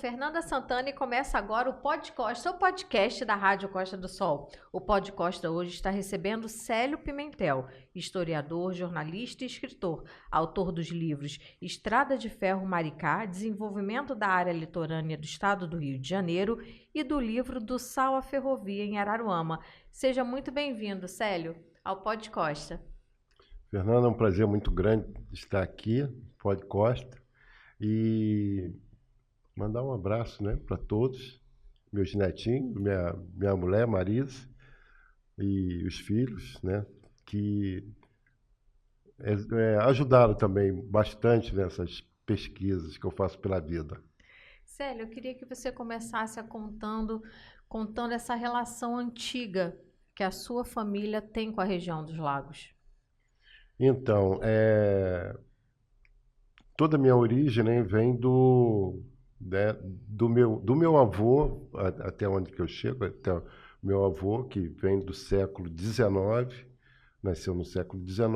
Fernanda Santana e começa agora o Pod Costa, o podcast da Rádio Costa do Sol. O Pod Costa hoje está recebendo Célio Pimentel, historiador, jornalista e escritor, autor dos livros Estrada de Ferro Maricá, Desenvolvimento da Área Litorânea do Estado do Rio de Janeiro e do livro Do Sal à Ferrovia em Araruama. Seja muito bem-vindo, Célio, ao Pod Costa. Fernanda, é um prazer muito grande estar aqui, Pod Costa, e mandar um abraço, né, para todos, meus netinhos, minha mulher, Marisa, e os filhos, né, que ajudaram também bastante nessas pesquisas que eu faço pela vida. Célio, eu queria que você começasse contando essa relação antiga que a sua família tem com a região dos lagos. Então, toda a minha origem, né, vem do meu avô, até onde que eu chego, até o meu avô, que vem do século XIX, nasceu no século XIX,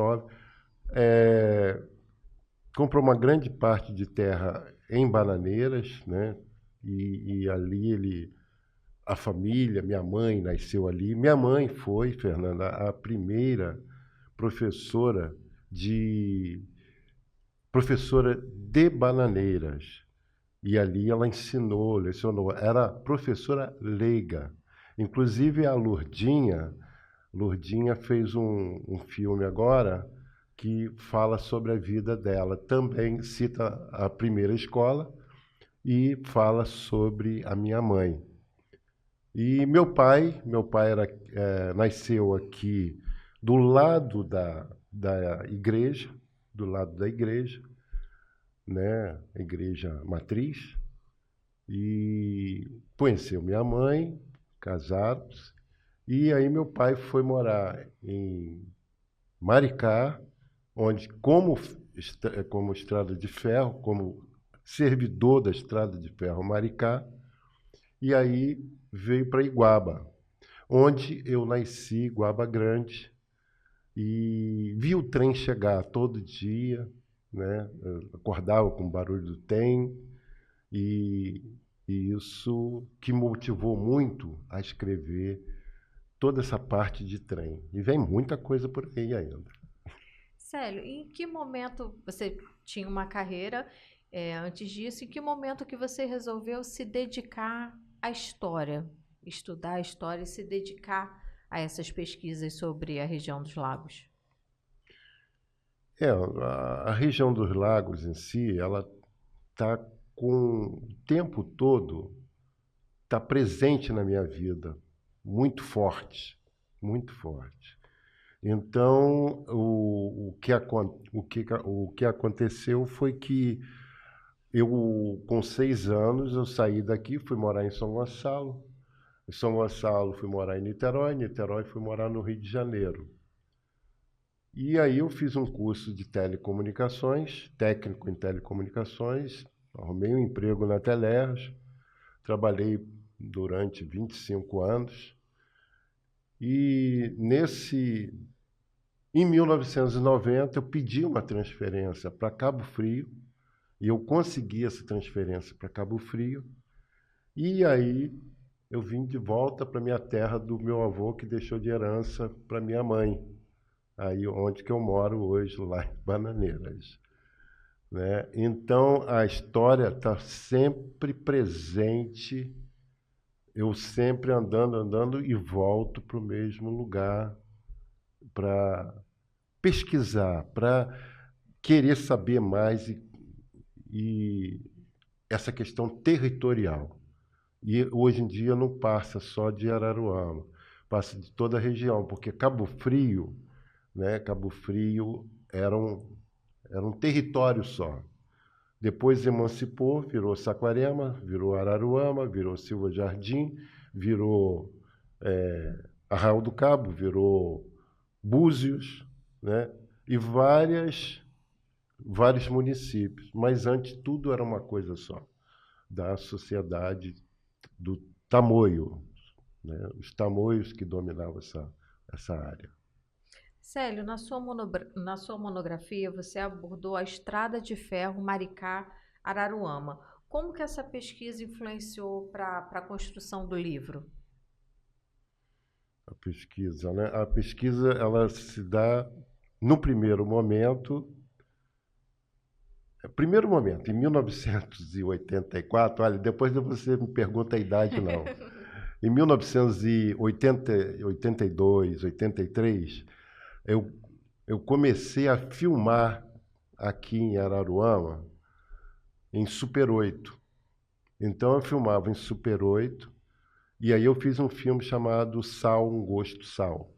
comprou uma grande parte de terra em Bananeiras, né, e ali a família, minha mãe nasceu ali. Minha mãe foi, Fernanda, a primeira professora de Bananeiras. E ali ela lecionou, era professora leiga. Inclusive a Lourdinha fez um filme agora que fala sobre a vida dela. Também cita a primeira escola e fala sobre a minha mãe. E meu pai nasceu aqui do lado da igreja, né, a igreja matriz, e conheceu minha mãe, casados, e aí meu pai foi morar em Maricá, onde como estrada de ferro, como servidor da estrada de ferro Maricá, e aí veio para Iguaba, onde eu nasci, Iguaba Grande, e vi o trem chegar todo dia, né? Eu acordava com o barulho do trem, e isso que motivou muito a escrever toda essa parte de trem. E vem muita coisa por aí ainda. Célio, em que momento você tinha uma carreira antes disso? Em que momento que você resolveu se dedicar à história, estudar a história e se dedicar a essas pesquisas sobre a região dos lagos? A região dos lagos em si, ela está com o tempo todo, está presente na minha vida, muito forte, muito forte. Então, o que aconteceu foi que eu, com 6 anos, eu saí daqui, fui morar em São Gonçalo. Em São Gonçalo, fui morar em Niterói. Niterói, fui morar no Rio de Janeiro. E aí eu fiz um curso de telecomunicações, técnico em telecomunicações, arrumei um emprego na Telerge, trabalhei durante 25 anos. E em 1990, eu pedi uma transferência para Cabo Frio, e eu consegui essa transferência para Cabo Frio, e aí eu vim de volta para minha terra do meu avô, que deixou de herança para minha mãe, aí onde que eu moro hoje, lá em Bananeiras, né? Então, a história está sempre presente, eu sempre andando e volto para o mesmo lugar para pesquisar, para querer saber mais e essa questão territorial. E hoje em dia não passa só de Araruama, passa de toda a região, porque Cabo Frio, né, Cabo Frio era um território só. Depois emancipou, virou Saquarema, virou Araruama, virou Silva Jardim, virou Arraial do Cabo, virou Búzios, né? E vários municípios. Mas antes tudo era uma coisa só, da sociedade do tamoio, né? Os tamoios que dominavam essa área. Célio, na sua monografia, você abordou a Estrada de Ferro Maricá-Araruama. Como que essa pesquisa influenciou para a construção do livro? A pesquisa, né? A pesquisa, ela se dá no primeiro momento. Primeiro momento, em 1984, olha, depois você me pergunta a idade, não. Em 1982, 83, eu comecei a filmar aqui em Araruama, em Super 8. Então eu filmava em Super 8, e aí eu fiz um filme chamado Sal, um Gosto Sal.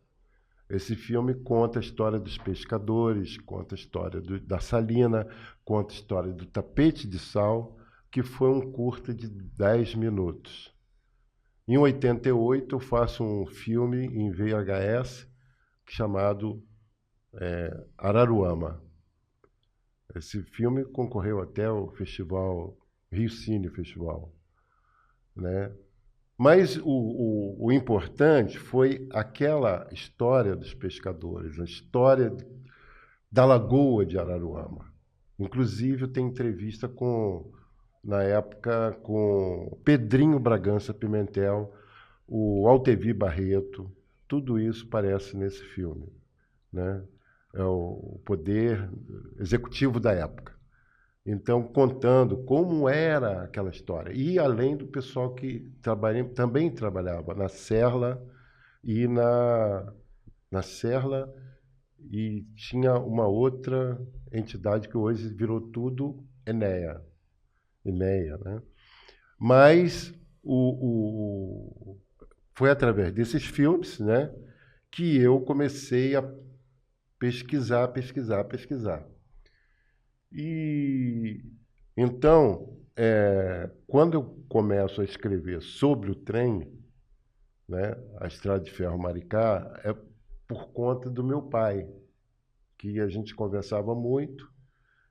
Esse filme conta a história dos pescadores, conta a história da salina, conta a história do tapete de sal, que foi um curta de 10 minutos. Em 88 eu faço um filme em VHS chamado Araruama. Esse filme concorreu até ao festival Rio Cine Festival, né? Mas o importante foi aquela história dos pescadores, a história da Lagoa de Araruama. Inclusive, tem entrevista na época, com Pedrinho Bragança Pimentel, o Altevi Barreto, tudo isso aparece nesse filme, né? É o poder executivo da época. Então, contando como era aquela história. E além do pessoal que também trabalhava na Serla na Serla, e tinha uma outra entidade que hoje virou tudo Enéa, né? Mas foi através desses filmes, né, que eu comecei a pesquisar. E então, quando eu começo a escrever sobre o trem, né, a Estrada de Ferro Maricá, é por conta do meu pai, que a gente conversava muito,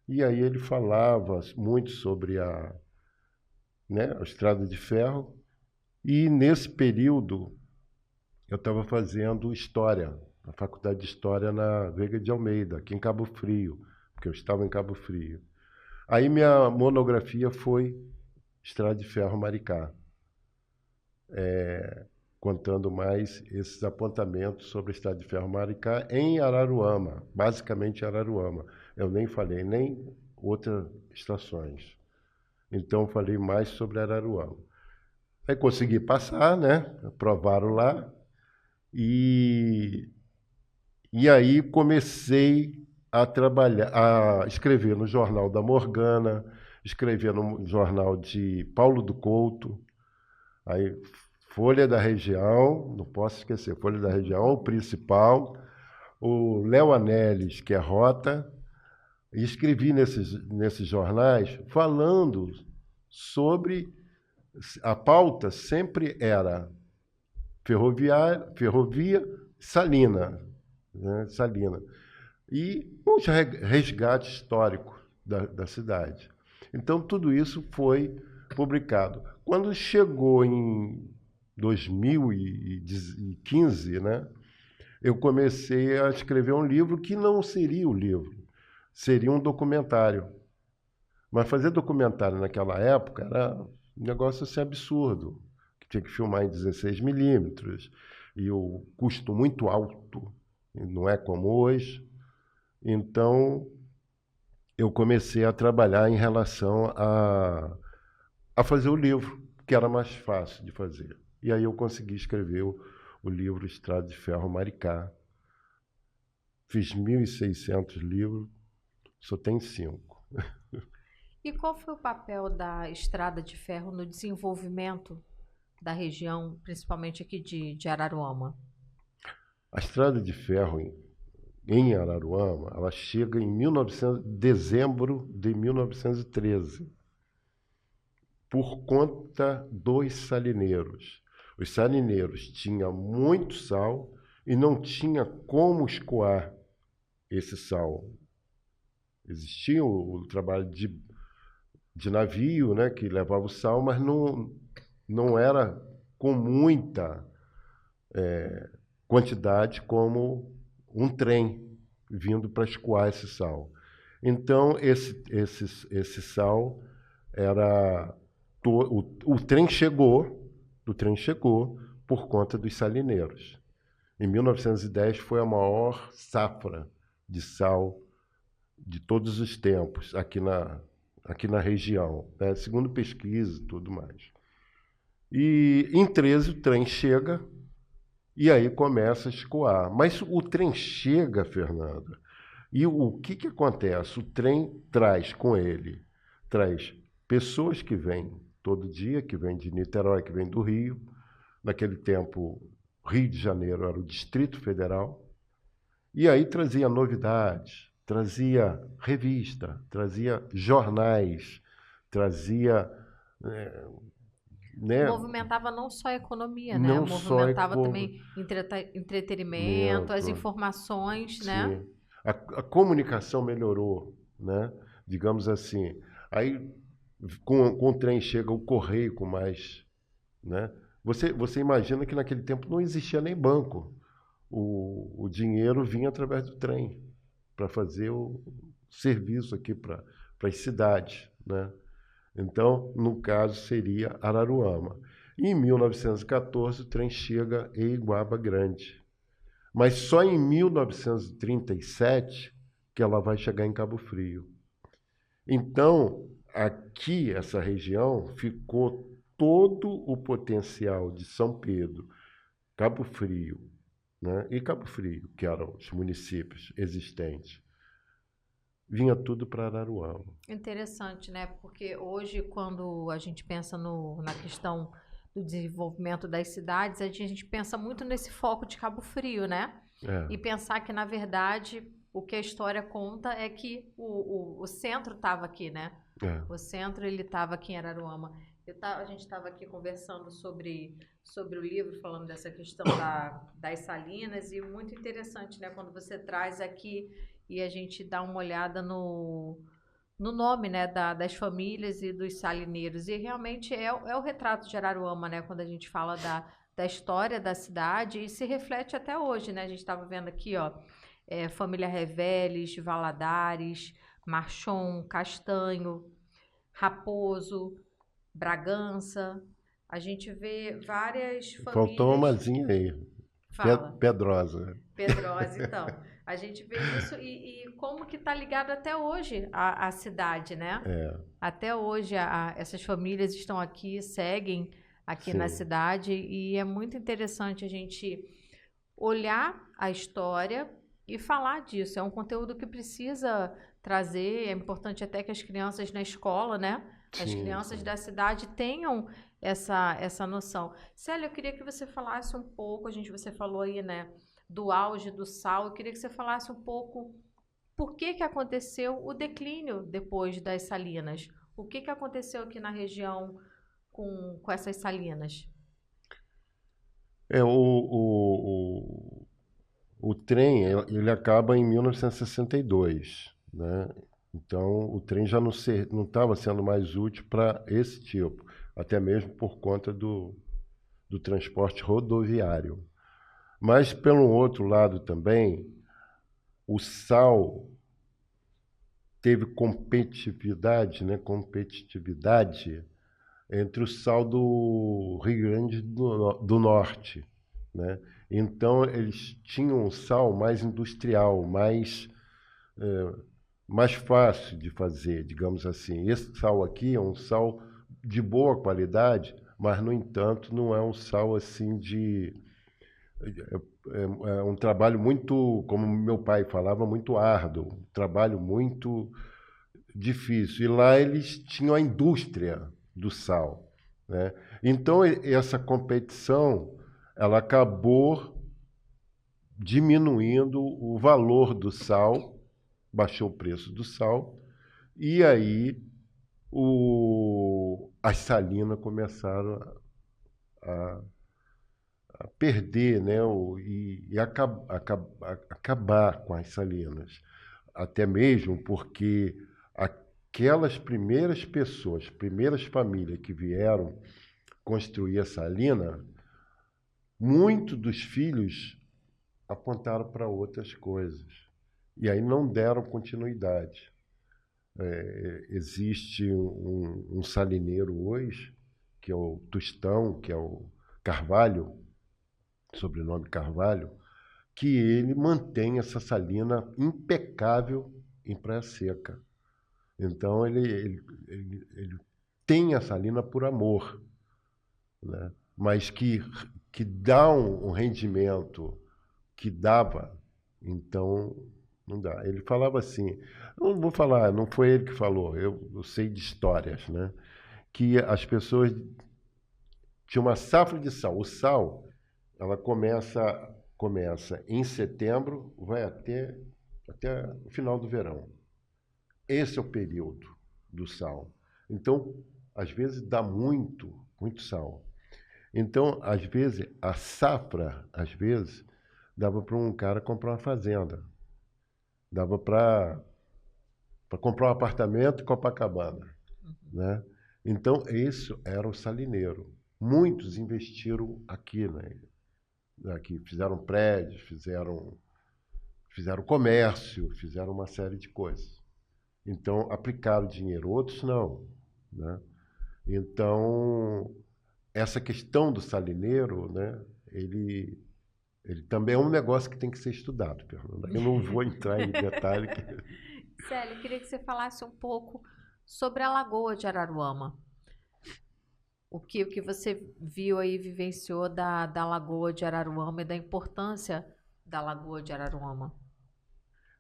e aí ele falava muito sobre a Estrada de Ferro, e nesse período eu estava fazendo História, na Faculdade de História na Veiga de Almeida, aqui em Cabo Frio, porque eu estava em Cabo Frio. Aí minha monografia foi Estrada de Ferro Maricá, contando mais esses apontamentos sobre a Estrada de Ferro Maricá em Araruama, basicamente Araruama. Eu nem falei nem outras estações. Então falei mais sobre Araruama. Aí consegui passar, né? Aprovaram lá. E aí comecei a trabalhar, a escrever no Jornal da Morgana, escrever no jornal de Paulo do Couto, aí Folha da Região, não posso esquecer, Folha da Região, o Principal, o Léo Anelis, que é Rota, e escrevi nesses jornais falando sobre... A pauta sempre era ferrovia, Salina, né? Salina. E um resgate histórico da cidade. Então, tudo isso foi publicado. Quando chegou em 2015, né, eu comecei a escrever um livro que não seria o livro, seria um documentário. Mas fazer documentário naquela época era um negócio assim absurdo, que tinha que filmar em 16 milímetros, e o custo muito alto, não é como hoje. Então, eu comecei a trabalhar em relação a fazer o livro, que era mais fácil de fazer. E aí eu consegui escrever o livro Estrada de Ferro Maricá. Fiz 1.600 livros, só tem 5. E qual foi o papel da Estrada de Ferro no desenvolvimento da região, principalmente aqui de Araruama? A Estrada de Ferro em Araruama, ela chega em dezembro de 1913, por conta dos salineiros. Os salineiros tinham muito sal e não tinha como escoar esse sal. Existia o trabalho de navio, né, que levava o sal, mas não era com muita quantidade como um trem vindo para escoar esse sal. Então, esse sal era o trem chegou por conta dos salineiros. Em 1910 foi a maior safra de sal de todos os tempos aqui na região, né? Segundo pesquisa e tudo mais. E em 13 o trem chega e aí começa a escoar. Mas o trem chega, Fernanda, e o que acontece? O trem traz com ele, traz pessoas que vêm todo dia, que vêm de Niterói, que vêm do Rio. Naquele tempo, Rio de Janeiro era o Distrito Federal. E aí trazia novidades, trazia revista, trazia jornais, trazia... né, Movimentava não só a economia, né? não só Movimentava também entretenimento, as comento, informações, né? sim. A comunicação melhorou, né? Digamos assim. Aí, com o trem chega o correio com mais, né? Você imagina que naquele tempo não existia nem banco. O dinheiro vinha através do trem para fazer o serviço aqui para as cidades, né? Então, no caso, seria Araruama. E em 1914, o trem chega em Iguaba Grande. Mas só em 1937 que ela vai chegar em Cabo Frio. Então, aqui, essa região, ficou todo o potencial de São Pedro, Cabo Frio, né? E Cabo Frio, que eram os municípios existentes, vinha tudo para Araruama. Interessante, né? Porque hoje, quando a gente pensa na questão do desenvolvimento das cidades, a gente pensa muito nesse foco de Cabo Frio, né? É, E pensar que, na verdade, o que a história conta é que o centro estava aqui, né? é. O centro, ele estava aqui em Araruama. A gente estava aqui conversando sobre o livro, falando dessa questão das salinas, e muito interessante, né? Quando você traz aqui e a gente dá uma olhada no nome, né, das famílias e dos salineiros. E realmente é o retrato de Araruama, né? Quando a gente fala da história da cidade, e se reflete até hoje, né? A gente estava vendo aqui, ó, família Reveles, Valadares, Marchon, Castanho, Raposo, Bragança. A gente vê várias Faltou famílias. uma zinha aí, Fala. Pedrosa. Pedrosa, então. A gente vê isso e como que está ligado até hoje a cidade, né? É, Até hoje essas famílias estão aqui, seguem aqui na sim. cidade e é muito interessante a gente olhar a história e falar disso. É um conteúdo que precisa trazer, é importante até que as crianças na escola, né? As Sim, crianças sim. da cidade tenham essa noção. Célia, eu queria que você falasse um pouco, você falou aí, né, do auge do sal, eu queria que você falasse um pouco por que aconteceu o declínio depois das salinas. O que aconteceu aqui na região com essas salinas? É, o trem, ele acaba em 1962, né? Então, o trem já não estava sendo mais útil para esse tipo, até mesmo por conta do transporte rodoviário. Mas, pelo outro lado também, o sal teve competitividade, né? Competitividade entre o sal do Rio Grande do Norte, né? Então eles tinham um sal mais industrial, mais fácil de fazer, digamos assim. Esse sal aqui é um sal de boa qualidade, mas no entanto não é um sal assim é um trabalho muito, como meu pai falava, muito árduo, um trabalho muito difícil. E lá eles tinham a indústria do sal, né? Então essa competição ela acabou diminuindo o valor do sal, baixou o preço do sal, e aí as salinas começaram a, a perder, né? Acabar com as salinas. Até mesmo porque aquelas primeiras pessoas, primeiras famílias que vieram construir a salina, muitos dos filhos apontaram para outras coisas. E aí não deram continuidade. Existe um salineiro hoje, que é o Tostão, que é o Carvalho, sobrenome Carvalho, que ele mantém essa salina impecável em Praia Seca. Então, ele tem a salina por amor, né? Mas que dá um rendimento que dava, então não dá. Ele falava assim, não vou falar, não foi ele que falou, eu sei de histórias, né? Que as pessoas tinham uma safra de sal. O sal, ela começa em setembro, vai até o final do verão. Esse é o período do sal. Então, às vezes dá muito sal. Então, às vezes, a safra, dava para um cara comprar uma fazenda. Dava para comprar um apartamento em Copacabana, né? Então, isso era o salineiro. Muitos investiram aqui, né? Aqui fizeram prédios, fizeram comércio, fizeram uma série de coisas. Então, aplicaram dinheiro. Outros não, né? Então, essa questão do salineiro, né? Ele também é um negócio que tem que ser estudado, Fernanda. Eu não vou entrar em detalhe. Célio, eu queria que você falasse um pouco sobre a Lagoa de Araruama. O que você viu aí, vivenciou da Lagoa de Araruama e da importância da Lagoa de Araruama?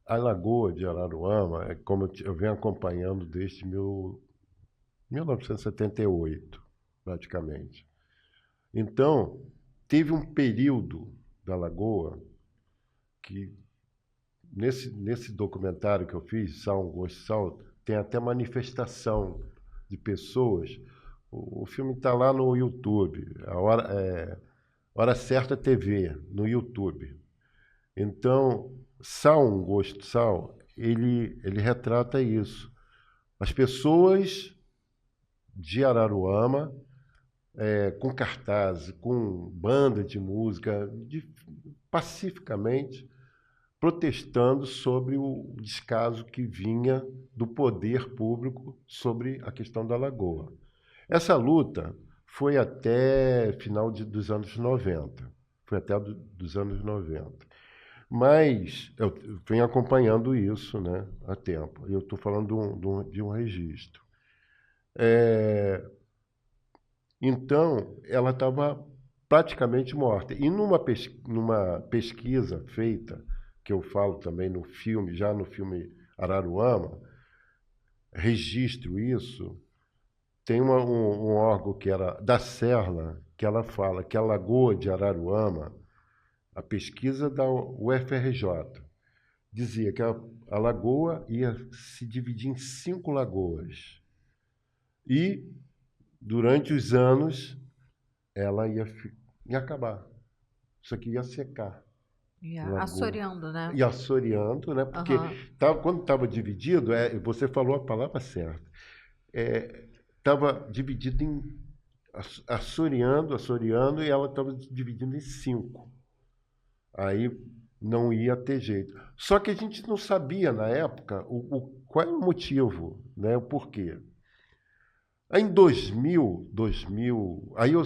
A Lagoa de Araruama, é como eu venho acompanhando desde 1978, praticamente. Então, teve um período da Lagoa que, nesse documentário que eu fiz, Sal, Gosto, Sal, tem até manifestação de pessoas. O filme está lá no YouTube, Hora Certa TV, no YouTube. Então, Sal, um Gosto, Sal, ele retrata isso. As pessoas de Araruama, com cartazes, com banda de música, pacificamente protestando sobre o descaso que vinha do poder público sobre a questão da lagoa. Essa luta foi até final dos anos 90. Foi até dos anos 90. Mas eu venho acompanhando isso, né, há tempo. Eu estou falando de um registro. Então, ela estava praticamente morta. E numa pesquisa feita, que eu falo também no filme, já no filme Araruama, registro isso, tem um órgão que era da Serra, que ela fala que a Lagoa de Araruama, a pesquisa da UFRJ, dizia que a lagoa ia se dividir em 5 lagoas. E, durante os anos, ela ia acabar. Isso aqui ia secar. Assoreando, né? E assoreando, né? Porque quando estava dividido, você falou a palavra certa. Estava dividido em assoreando, e ela estava dividida em 5. Aí não ia ter jeito. Só que a gente não sabia, na época, qual era o motivo, né? O porquê. Em 2000, aí eu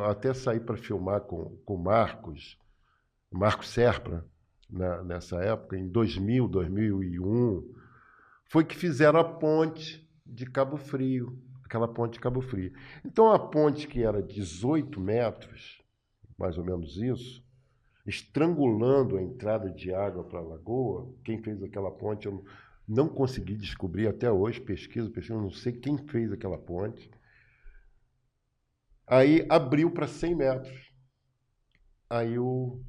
até saí para filmar com o Marcos Serpa, nessa época, em 2000, 2001, foi que fizeram a ponte de Cabo Frio, aquela ponte de Cabo Frio. Então, a ponte que era 18 metros, mais ou menos isso, estrangulando a entrada de água para a lagoa, quem fez aquela ponte, eu não consegui descobrir até hoje, pesquisa, não sei quem fez aquela ponte. Aí abriu para 100 metros. Aí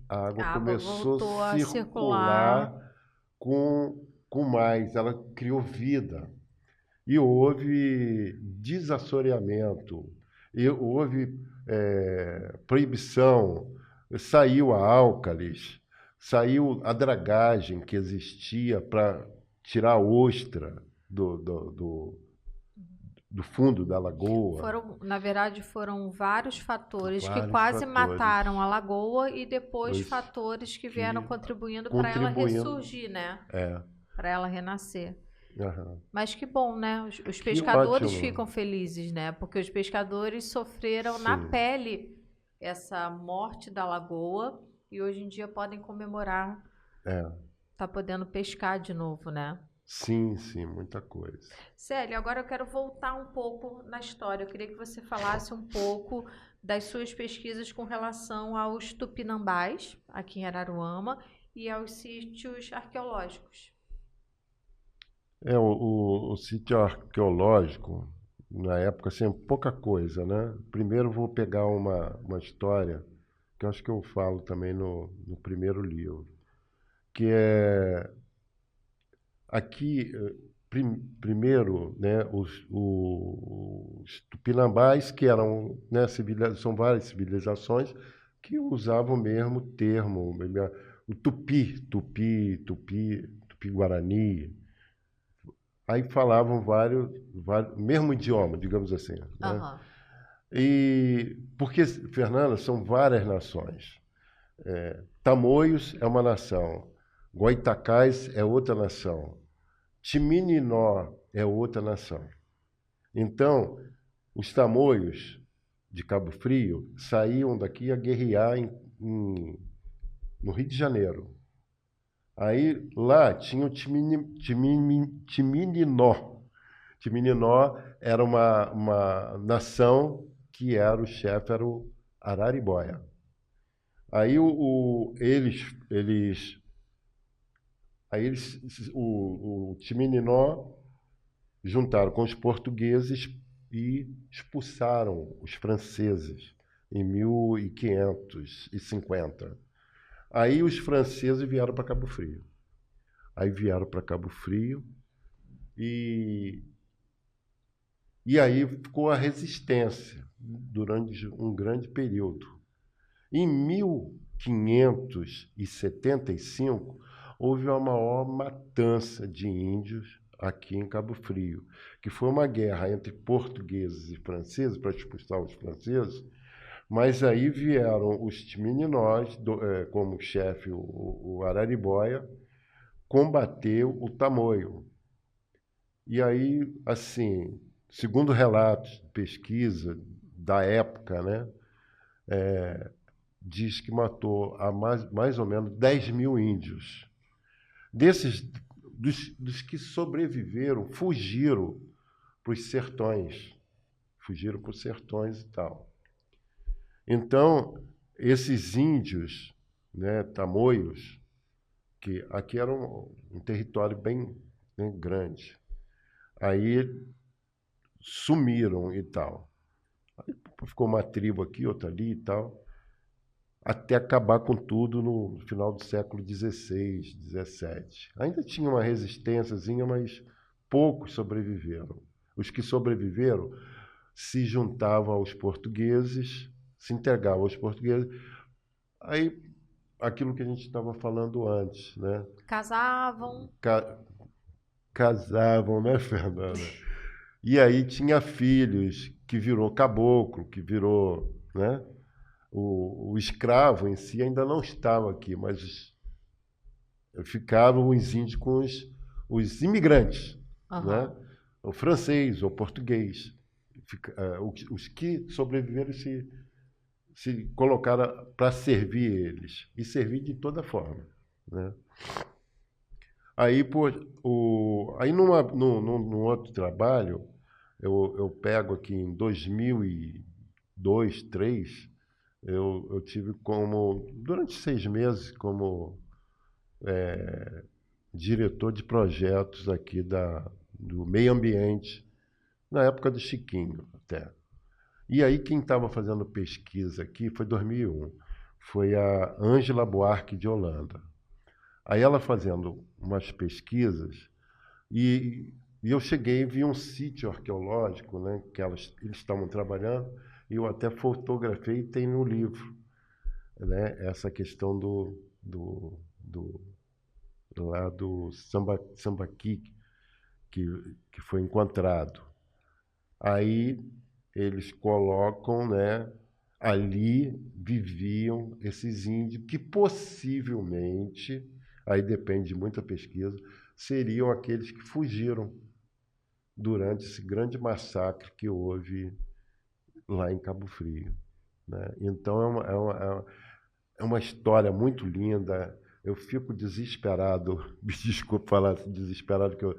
a água começou a circular com mais, ela criou vida. E houve desassoreamento, e houve proibição, saiu a álcalis, saiu a dragagem que existia para tirar a ostra do fundo da lagoa. Na verdade, foram vários fatores que quase mataram a lagoa e depois fatores que vieram contribuindo para ela ressurgir, né? Para ela renascer. Aham. Mas que bom, né? Os Que pescadores ótimo. ficam felizes, né? Porque os pescadores sofreram na Sim, pele essa morte da lagoa e hoje em dia podem comemorar, é. tá podendo pescar de novo, né? Sim, sim, muita coisa. Célio, agora eu quero voltar um pouco na história. Eu queria que você falasse um pouco das suas pesquisas com relação aos tupinambás, aqui em Araruama, e aos sítios arqueológicos. O sítio arqueológico, na época, assim, pouca coisa, né? Primeiro vou pegar uma história, que eu acho que eu falo também no primeiro livro, que é aqui, primeiro, né, os tupinambás, que eram, né, são várias civilizações que usavam o mesmo termo, o tupi-guarani. Aí falavam mesmo idioma, digamos assim, né? Aham. E porque, Fernanda, são várias nações. Tamoios é uma nação, Goitacás é outra nação, Timininó é outra nação. Então, os tamoios de Cabo Frio saíam daqui a guerrear no Rio de Janeiro. Aí lá tinha o Timininó. Timininó era uma nação que era o chefe, era o Araribóia. Aí eles o Timininó juntaram com os portugueses e expulsaram os franceses em 1550. Aí os franceses vieram para Cabo Frio. Aí vieram para Cabo Frio e, e aí ficou a resistência durante um grande período. Em 1575, houve a maior matança de índios aqui em Cabo Frio, que foi uma guerra entre portugueses e franceses, para expulsar os franceses, mas aí vieram os Timininós, como chefe o Araribóia, combater o Tamoio. E aí, assim, segundo relatos de pesquisa da época, né, diz que matou mais ou menos 10 mil índios. Dos que sobreviveram, fugiram para os sertões. Fugiram para os sertões e tal. Então, esses índios, né, tamoios, que aqui era um território bem, né, grande, aí sumiram e tal. Aí ficou uma tribo aqui, outra ali e tal, até acabar com tudo no final do século XVI, XVII. Ainda tinha uma resistênciazinha, mas poucos sobreviveram. Os que sobreviveram se juntavam aos portugueses, se integravam aos portugueses. Aí, aquilo que a gente estava falando antes, né? Casavam. Ca- Casavam, né, Fernanda? E aí tinha filhos que virou caboclo, que virou, né? O escravo em si ainda não estava aqui, mas ficavam os índios com os imigrantes, né? Aham. O francês, o português. Os que sobreviveram se colocaram para servir eles, e servir de toda forma, né? Aí, num outro trabalho, eu pego aqui em 2002, 2003, eu tive durante 6 meses, como diretor de projetos aqui do meio ambiente, na época do Chiquinho até. E aí quem estava fazendo pesquisa aqui foi 2001, foi a Ângela Buarque de Holanda. Aí ela fazendo umas pesquisas, e, e eu cheguei e vi um sítio arqueológico, né, que eles estavam trabalhando, e eu até fotografei e tem no livro, né, essa questão lá do Sambaqui, que foi encontrado. Aí eles colocam, né, ali viviam esses índios que possivelmente aí depende de muita pesquisa, seriam aqueles que fugiram durante esse grande massacre que houve lá em Cabo Frio, né? Então, é uma história muito linda. Eu fico desesperado, me desculpe falar assim, desesperado, que eu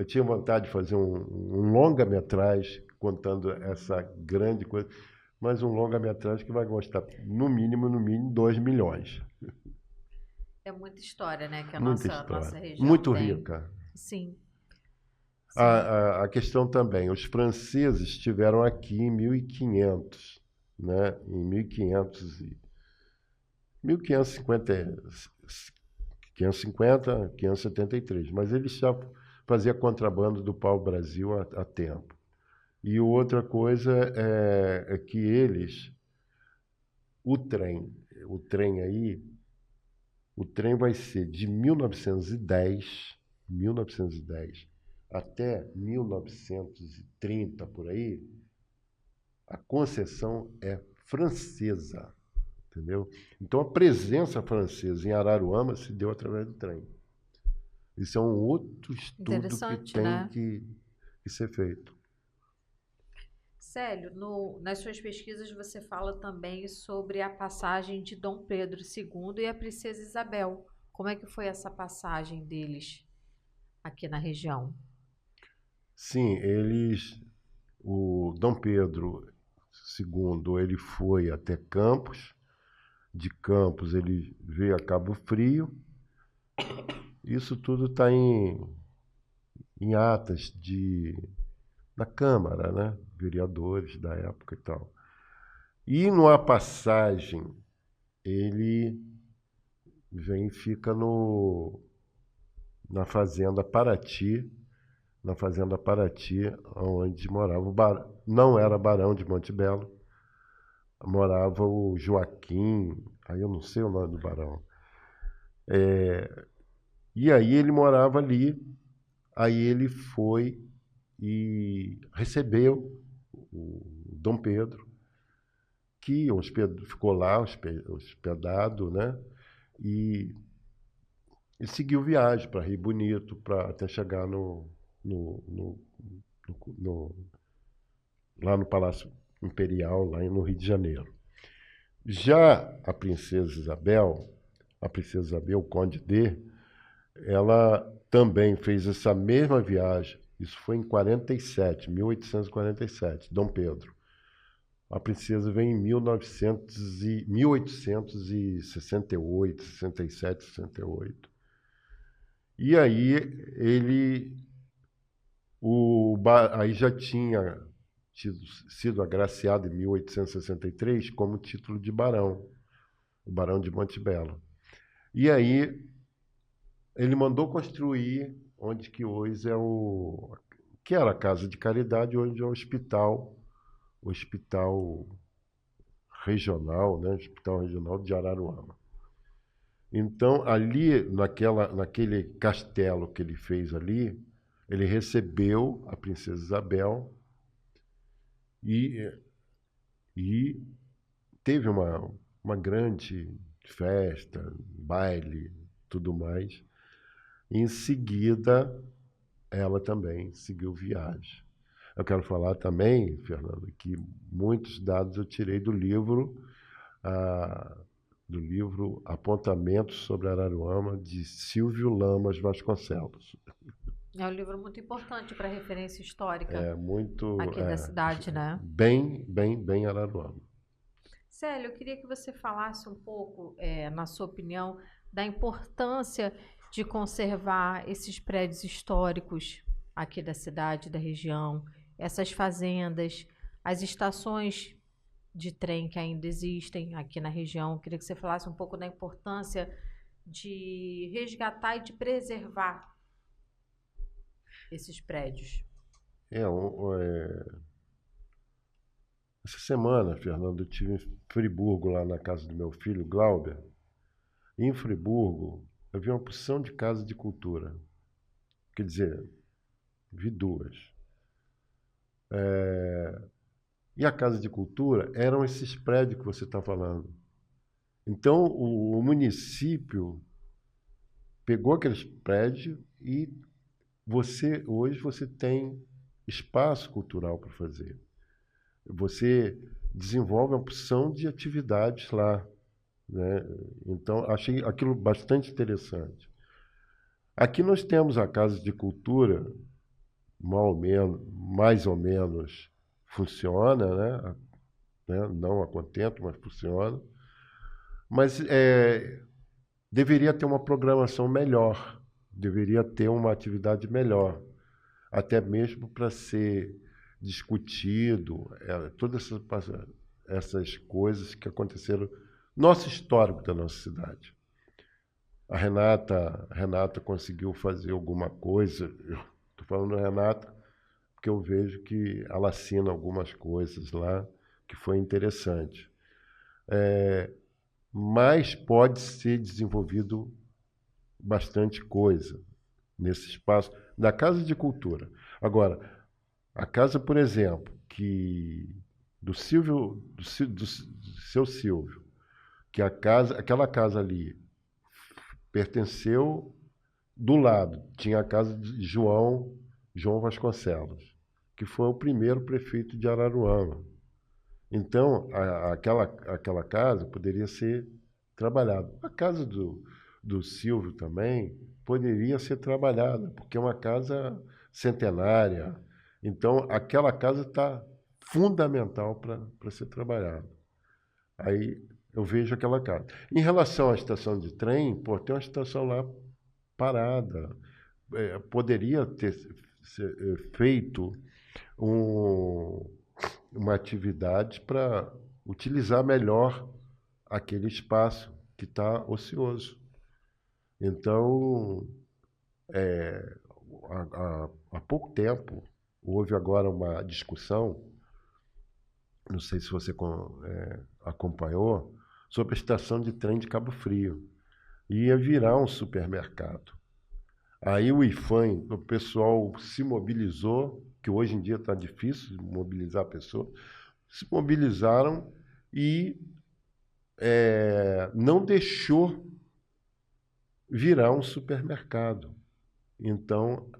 tinha vontade de fazer um longa-metragem contando essa grande coisa, mas um longa-metragem que vai gostar, no mínimo, 2 milhões. É muita história, né, que a Muita nossa história. região Muito tem. rica. Sim, A, sim. a questão também, os franceses estiveram aqui em 1500, né? Em 1500 1550, 550, 573, mas eles já faziam contrabando do pau-brasil há tempo. E outra coisa é que eles, o trem, o trem aí, o trem vai ser de 1910 até 1930, por aí, a concessão é francesa, entendeu? Então, a presença francesa em Araruama se deu através do trem. Isso é um outro estudo que Interessante, tem né? que ser feito. Célio, nas suas pesquisas você fala também sobre a passagem de Dom Pedro II e a Princesa Isabel. Como é que foi essa passagem deles aqui na região? Sim, o Dom Pedro II, ele foi até Campos, de Campos ele veio a Cabo Frio. Isso tudo está em atas da Câmara, né? Vereadores da época e tal. E numa passagem, ele vem e fica na Fazenda Paraty, onde morava não era Barão de Montebello, morava o Joaquim, aí eu não sei o nome do barão. E aí ele morava ali, aí ele foi e recebeu o Dom Pedro, que ficou lá hospedado, né? E, e seguiu viagem para Rio Bonito, para até chegar no, no, no, lá no Palácio Imperial, lá no Rio de Janeiro. Já a princesa Isabel, Conde D, ela também fez essa mesma viagem. Isso foi em 47, 1847, Dom Pedro. A princesa vem em 1868, 67, 68. E aí aí já tinha sido agraciado em 1863 como título de barão, o Barão de Montebello. E aí ele mandou construir onde que hoje que era a Casa de Caridade, hoje é o hospital regional, né, Hospital Regional de Araruama. Então, ali, naquele castelo que ele fez ali, ele recebeu a princesa Isabel e, e teve uma grande festa, baile, tudo mais. Em seguida, ela também seguiu viagem. Eu quero falar também, Fernando, que muitos dados eu tirei ah, do livro Apontamentos sobre Araruama, de Silvio Lamas Vasconcelos. É um livro muito importante para referência histórica É muito, aqui da cidade, né? bem Araruama. Célio, eu queria que você falasse um pouco, na sua opinião, da importância de conservar esses prédios históricos aqui da cidade, da região, essas fazendas, as estações de trem que ainda existem aqui na região. Eu queria que você falasse um pouco da importância de resgatar e de preservar esses prédios. É, um, é, Essa semana, Fernando, eu estive em Friburgo, lá na casa do meu filho, Glauber. Em Friburgo, eu vi uma porção de casas de cultura. Quer dizer, vi duas. E a casa de cultura eram esses prédios que você está falando. Então, o município pegou aqueles prédios e hoje você tem espaço cultural para fazer. Você desenvolve uma opção de atividades lá, né? Então, achei aquilo bastante interessante. Aqui nós temos a Casa de Cultura, mais ou menos funciona, né? Não a contento, mas funciona. Mas deveria ter uma programação melhor, deveria ter uma atividade melhor, até mesmo para ser discutido, todas essas coisas que aconteceram, nosso histórico da nossa cidade. A Renata conseguiu fazer alguma coisa, estou falando da Renata, porque eu vejo que ela assina algumas coisas lá, que foi interessante. Mas pode ser desenvolvido bastante coisa nesse espaço da Casa de Cultura. Agora, a casa, por exemplo, do seu Silvio, que aquela casa ali pertenceu do lado, tinha a casa de João Vasconcelos, que foi o primeiro prefeito de Araruama. Então, aquela casa poderia ser trabalhada. A casa do Silvio também poderia ser trabalhada, porque é uma casa centenária. Então, aquela casa está fundamental para ser trabalhada. Aí eu vejo aquela casa. Em relação à estação de trem, tem uma estação lá parada. Poderia ter feito uma atividade para utilizar melhor aquele espaço que está ocioso. Então, há pouco tempo, houve agora uma discussão, não sei se você acompanhou, sobre a estação de trem de Cabo Frio. Ia virar um supermercado. Aí o IFAM, o pessoal se mobilizou, que hoje em dia está difícil de mobilizar a pessoa, se mobilizaram e não deixou virar um supermercado. Então,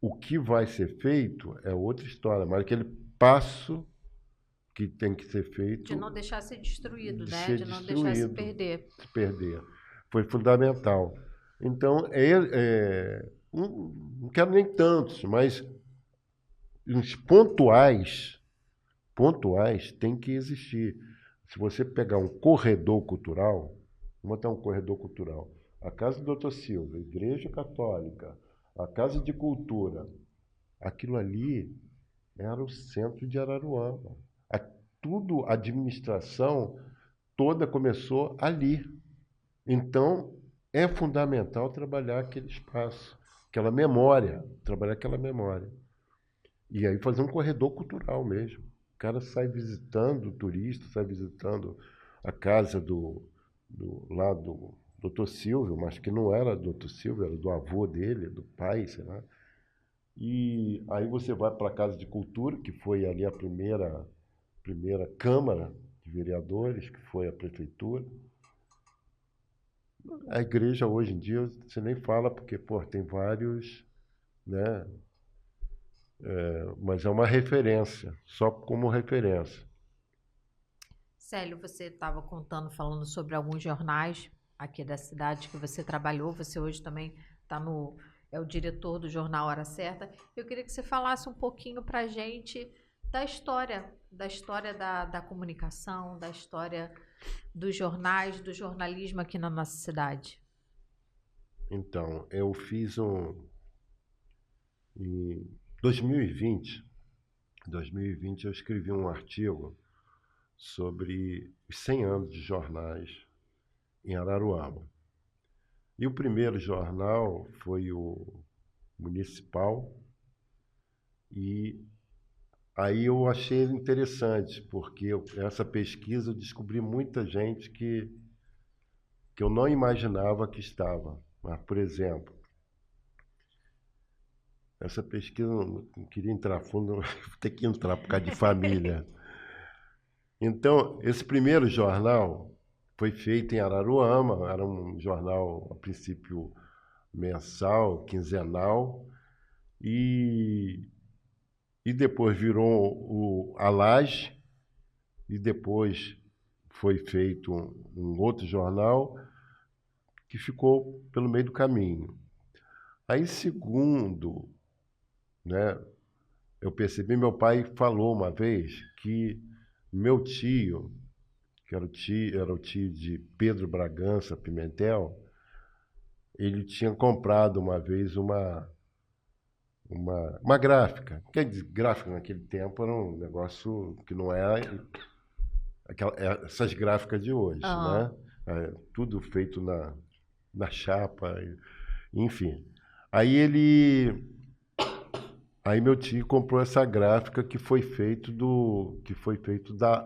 o que vai ser feito é outra história, mas aquele passo que tem que ser feito... De não deixar ser destruído, de né? ser De não destruído, deixar se perder. Se perder. Foi fundamental. Então, não quero nem tantos, mas os pontuais têm que existir. Se você pegar um corredor cultural, vamos botar um corredor cultural, a Casa do Dr. Silva, a Igreja Católica, a Casa de Cultura, aquilo ali era o centro de Araruama. A administração toda começou ali. Então, é fundamental trabalhar aquele espaço, trabalhar aquela memória. E aí fazer um corredor cultural mesmo. O cara sai visitando, o turista sai visitando a casa do Dr. Silvio, mas que não era do Dr. Silvio, era do avô dele, do pai, sei lá. E aí você vai para a Casa de Cultura, que foi ali a primeira Câmara de Vereadores, que foi a Prefeitura. A igreja, hoje em dia, você nem fala, porque tem vários, né? Mas é uma referência, só como referência. Célio, você estava falando sobre alguns jornais aqui da cidade que você trabalhou, você hoje também é o diretor do jornal Hora Certa. Eu queria que você falasse um pouquinho para a gente da história da comunicação, da história dos jornais, do jornalismo aqui na nossa cidade. Então, eu fiz em 2020 eu escrevi um artigo sobre os 100 anos de jornais em Araruama. E o primeiro jornal foi o Municipal, e aí eu achei interessante, porque essa pesquisa eu descobri muita gente que eu não imaginava que estava. Mas, por exemplo, essa pesquisa, não queria entrar fundo, vou ter que entrar por causa de família. Então, esse primeiro jornal foi feito em Araruama, era um jornal, a princípio, mensal, quinzenal, e depois virou a Laje, e depois foi feito um outro jornal que ficou pelo meio do caminho. Aí, segundo, né, eu percebi, meu pai falou uma vez que meu tio, que era o tio de Pedro Bragança Pimentel, ele tinha comprado uma vez uma gráfica. Quer dizer, gráfica naquele tempo era um negócio que não era essas gráficas de hoje, Ah, né? Tudo feito na chapa, enfim. Aí aí meu tio comprou essa gráfica que foi feito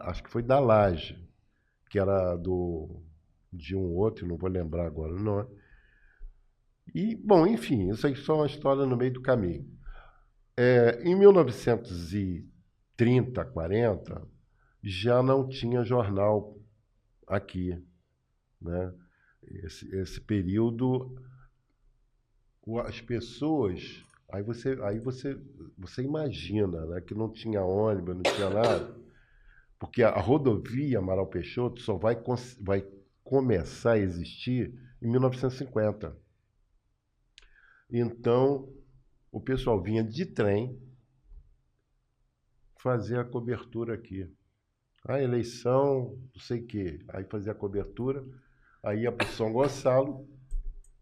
acho que foi da Laje, que era de um outro, não vou lembrar agora o nome. E, bom, enfim, isso aí só é uma história no meio do caminho. Em 1930, 40, já não tinha jornal aqui, né? Esse período, as pessoas, você imagina, né, que não tinha ônibus, não tinha nada, porque a rodovia Amaral Peixoto só vai começar a existir em 1950. Então, o pessoal vinha de trem fazer a cobertura aqui. A eleição, não sei o quê. Aí fazia a cobertura, aí ia para o São Gonçalo,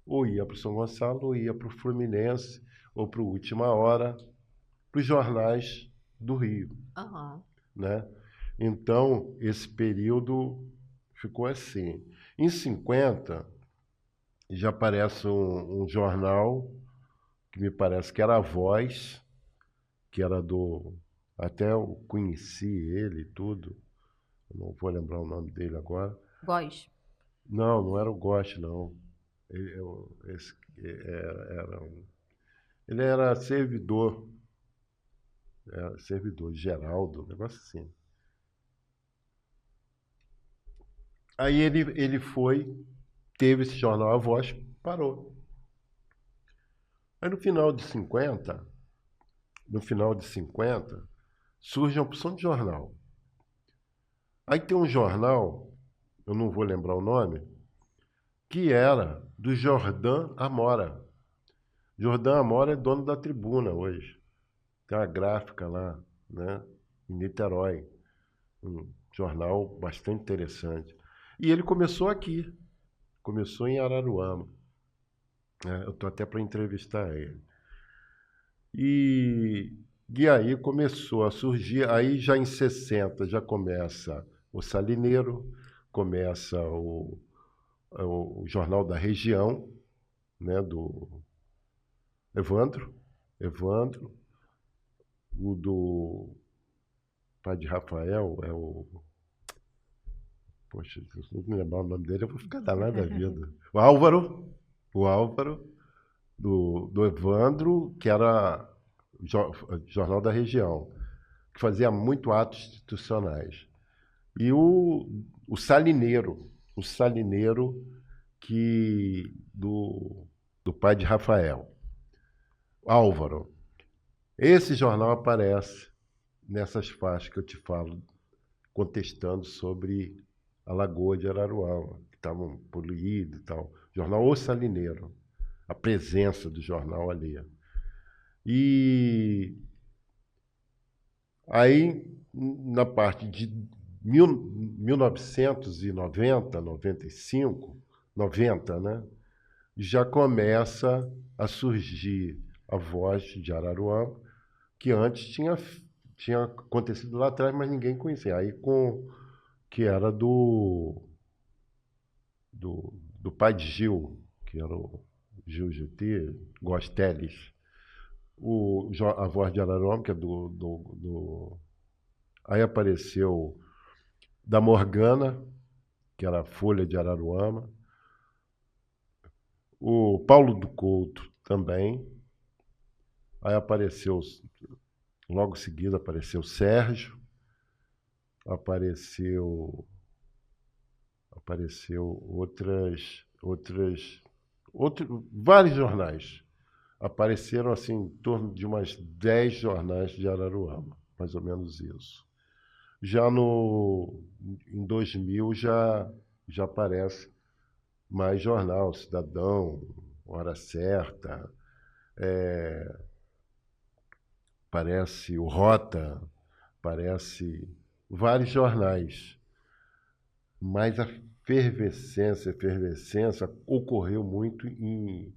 ou ia para o São Gonçalo, ou ia para o Fluminense, ou para o Última Hora, para os jornais do Rio, aham. né? Então, esse período ficou assim. Em 50, já aparece um jornal que me parece que era a Voz, que era do... Até eu conheci ele e tudo, não vou lembrar o nome dele agora. Góis. Não, não era o Goste, não. Ele era servidor Geraldo, um negócio assim. Aí ele teve esse jornal A Voz, parou. Aí no final de 50, surge a opção de jornal. Aí tem um jornal, eu não vou lembrar o nome, que era do Jordão Amora. Jordão Amora é dono da Tribuna hoje. Tem uma gráfica lá, né, em Niterói. Um jornal bastante interessante. E ele começou aqui, começou em Araruama, né? Eu estou até para entrevistar ele. E, e aí começou a surgir, aí já em 60 já começa o Salineiro, começa o Jornal da Região, né, do Evandro, o do Padre Rafael, poxa, se eu não me lembrar o nome dele, eu vou ficar danado da vida. O Álvaro, do Evandro, que era Jornal da Região, que fazia muito atos institucionais. E o Salineiro do pai de Rafael, Álvaro. Esse jornal aparece nessas faixas que eu te falo, contestando sobre a Lagoa de Araruama, que estavam poluídos e tal. Jornal O Salineiro, a presença do jornal ali. E aí, na parte de 1990, 95, 90, né, já começa a surgir a Voz de Araruama, que antes tinha acontecido lá atrás, mas ninguém conhecia. Aí que era do pai de Gil, que era o Gil GT, Gosteles. A Voz de Araruama, que é Aí apareceu da Morgana, que era a Folha de Araruama. O Paulo do Couto também. Aí logo em seguida apareceu o Sérgio, apareceu vários jornais. Apareceram assim em torno de umas 10 jornais de Araruama, mais ou menos isso. Já em 2000 já aparece mais jornal, Cidadão, Hora Certa, aparece o Rota, aparece vários jornais. Mas a efervescência ocorreu muito em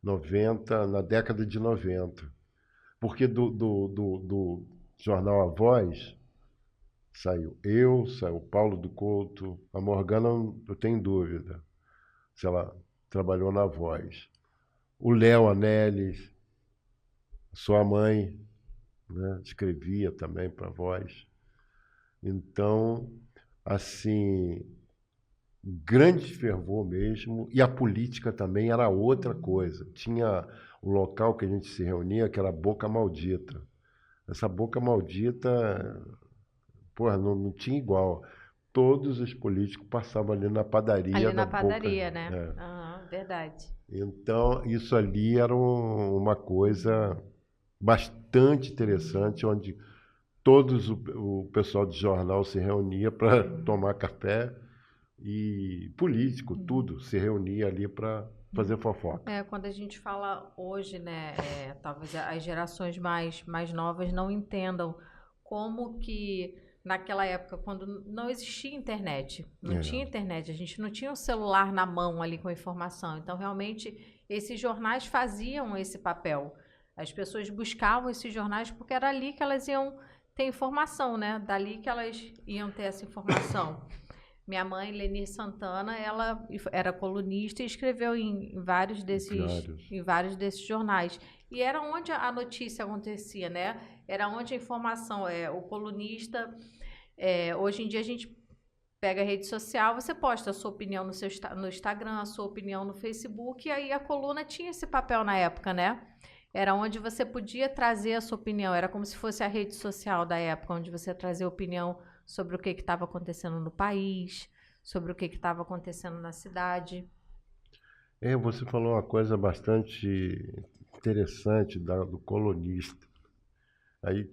90, na década de 90. Porque do jornal A Voz saiu o Paulo do Couto, a Morgana, eu tenho dúvida se ela trabalhou na Voz. O Léo Anelis, sua mãe, né, escrevia também para a Voz. Então, assim, grande fervor mesmo, e a política também era outra coisa. Tinha o local que a gente se reunia, que era a Boca Maldita. Essa Boca Maldita, porra, não tinha igual. Todos os políticos passavam ali na padaria Ali da na Boca. padaria, né? Verdade. Então, isso ali era uma coisa bastante interessante, onde o pessoal de jornal se reunia para tomar café e político, tudo, se reunia ali para fazer fofoca. Quando a gente fala hoje, né, talvez as gerações mais novas não entendam como que naquela época, quando não existia internet, não tinha internet, a gente não tinha o celular na mão ali com a informação. Então, realmente, esses jornais faziam esse papel. As pessoas buscavam esses jornais porque era ali que elas iam ter informação, né? Dali que elas iam ter essa informação. Minha mãe, Lenir Santana, ela era colunista e escreveu em vários desses jornais. E era onde a notícia acontecia, né? Era onde a informação, o colunista. Hoje em dia a gente pega a rede social, você posta a sua opinião no Instagram, a sua opinião no Facebook, e aí a coluna tinha esse papel na época, né? Era onde você podia trazer a sua opinião, era como se fosse a rede social da época, onde você trazia opinião sobre o que estava acontecendo no país, sobre o que estava acontecendo na cidade. Você falou uma coisa bastante interessante do colunista. Aí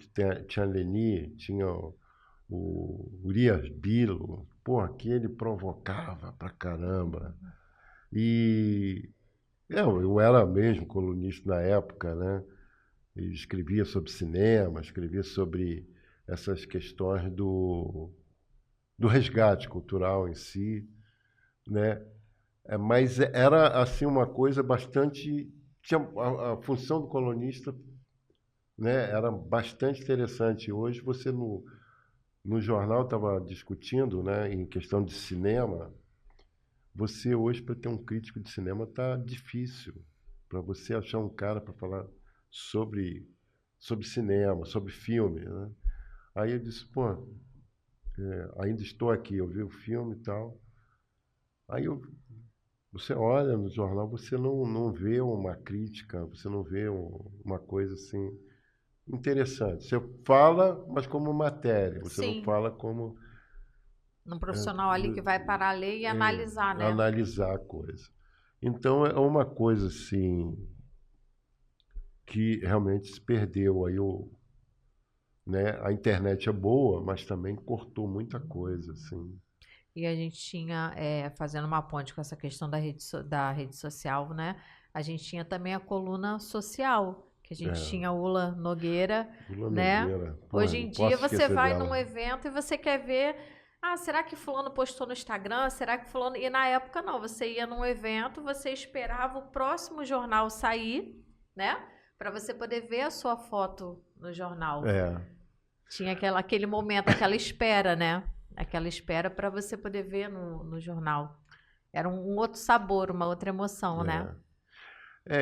tinha a Leni, tinha o Urias Bilo, pô, aquele provocava pra caramba. E eu era mesmo colunista na época, né? E escrevia sobre cinema, escrevia sobre essas questões do resgate cultural em si, né? Mas era assim uma coisa bastante. Tinha a função do colunista, né, era bastante interessante. Hoje você no jornal estava discutindo, né, em questão de cinema. Você hoje, para ter um crítico de cinema, tá difícil. Para você achar um cara para falar sobre cinema, sobre filme, né? Aí eu disse, pô, ainda estou aqui, eu vi o filme e tal. Aí você olha no jornal, você não vê uma crítica, você não vê uma coisa assim interessante. Você fala, mas como matéria, você não Sim, fala como um profissional ali que vai parar a ler e analisar, né? analisar a coisa. Então é uma coisa assim que realmente se perdeu aí né? A internet é boa, mas também cortou muita coisa, assim. E a gente tinha, fazendo uma ponte com essa questão da rede social, né? A gente tinha também a coluna social, que a gente tinha a Ula Nogueira, Lula né? Nogueira, porra, Hoje não em dia posso você esquecer vai dela. num evento e você quer ver, será que fulano postou no Instagram? Será que fulano... E na época não, você ia num evento, você esperava o próximo jornal sair, né? Para você poder ver a sua foto no jornal. Tinha aquele momento, aquela espera, né? Aquela espera para você poder ver no jornal. Era um outro sabor, uma outra emoção, né?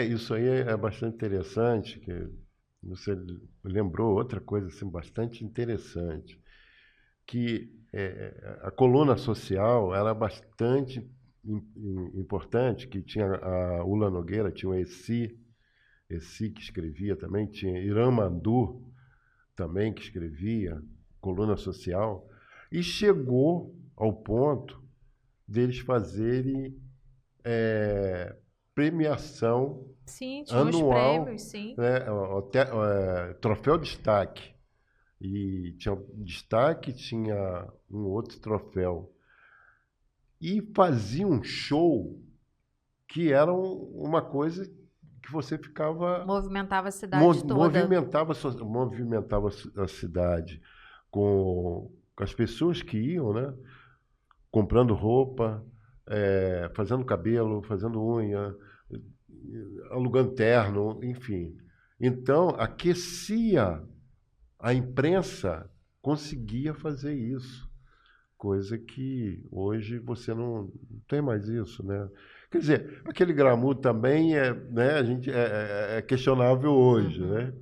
Isso aí é bastante interessante, que você lembrou outra coisa assim, bastante interessante, que a coluna social era bastante importante, que tinha a Ula Nogueira, tinha o Eci que escrevia também, tinha Irã Mandu também que escrevia, coluna social, e chegou ao ponto deles fazerem premiação Sim, tinha os anual, prêmios, sim. né, troféu destaque. E tinha destaque, tinha um outro troféu. E fazia um show que era uma coisa que você ficava... Movimentava a cidade toda. Movimentava a cidade com as pessoas que iam, né? Comprando roupa, fazendo cabelo, fazendo unha, alugando terno, enfim. Então, aquecia. A imprensa conseguia fazer isso, coisa que hoje você não tem mais isso, né? Quer dizer, aquele glamour também né, a gente, é questionável hoje, né?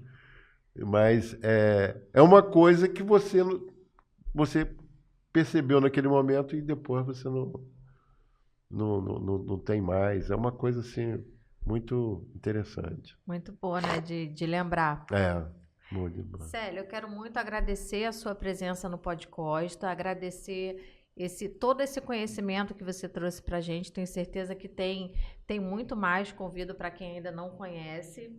Mas é uma coisa que você percebeu naquele momento e depois você não tem mais. É uma coisa, assim, muito interessante. Muito boa, né, de lembrar. Muito bom. Célio, eu quero muito agradecer a sua presença no Podcosta, agradecer todo esse conhecimento que você trouxe para a gente. Tenho certeza que tem muito mais. Convido para quem ainda não conhece,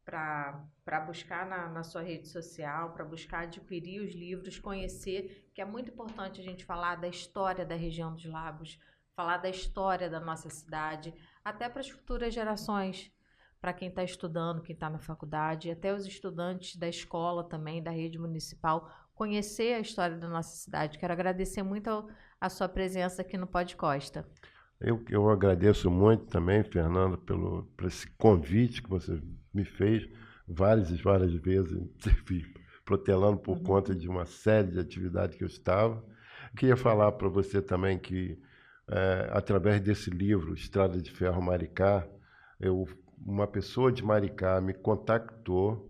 para buscar na sua rede social, para buscar adquirir os livros, conhecer, que é muito importante a gente falar da história da região dos Lagos, falar da história da nossa cidade, até para as futuras gerações, para quem está estudando, quem está na faculdade, até os estudantes da escola também, da rede municipal, conhecer a história da nossa cidade. Quero agradecer muito a sua presença aqui no Podcosta. Eu agradeço muito também, Fernanda, por esse convite que você me fez várias e várias vezes, protelando por conta de uma série de atividades que eu estava. Queria falar para você também que, através desse livro, Estrada de Ferro Maricá, uma pessoa de Maricá me contactou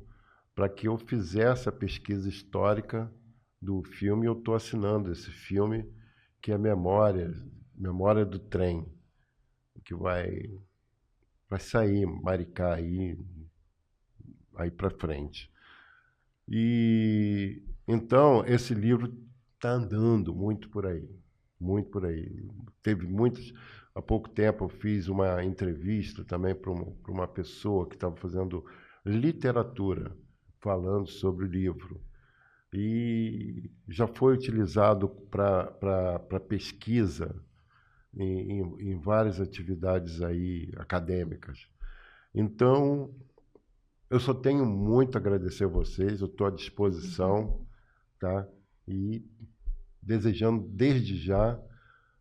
para que eu fizesse a pesquisa histórica do filme. Eu estou assinando esse filme, que é Memória do Trem, que vai sair Maricá aí para frente. E então esse livro está andando muito por aí, muito por aí. Teve muitos. Há pouco tempo eu fiz uma entrevista também para uma pessoa que estava fazendo literatura, falando sobre o livro. E já foi utilizado para pesquisa em várias atividades aí acadêmicas. Então, eu só tenho muito a agradecer a vocês, eu estou à disposição, tá? E desejando desde já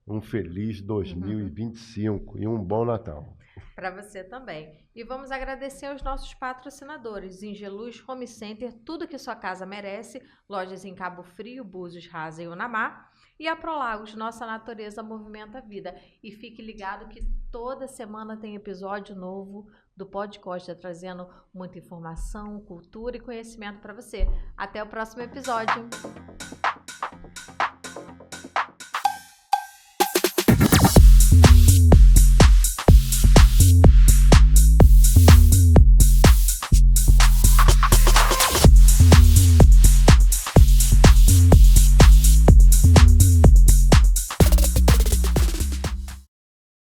um feliz 2025 e um bom Natal. Para você também. E vamos agradecer aos nossos patrocinadores, Ingeluz Home Center, tudo que sua casa merece, lojas em Cabo Frio, Búzios, Rasa e Unamar, e a Prolagos, nossa natureza movimenta a vida. E fique ligado que toda semana tem episódio novo do Podcosta, trazendo muita informação, cultura e conhecimento para você. Até o próximo episódio.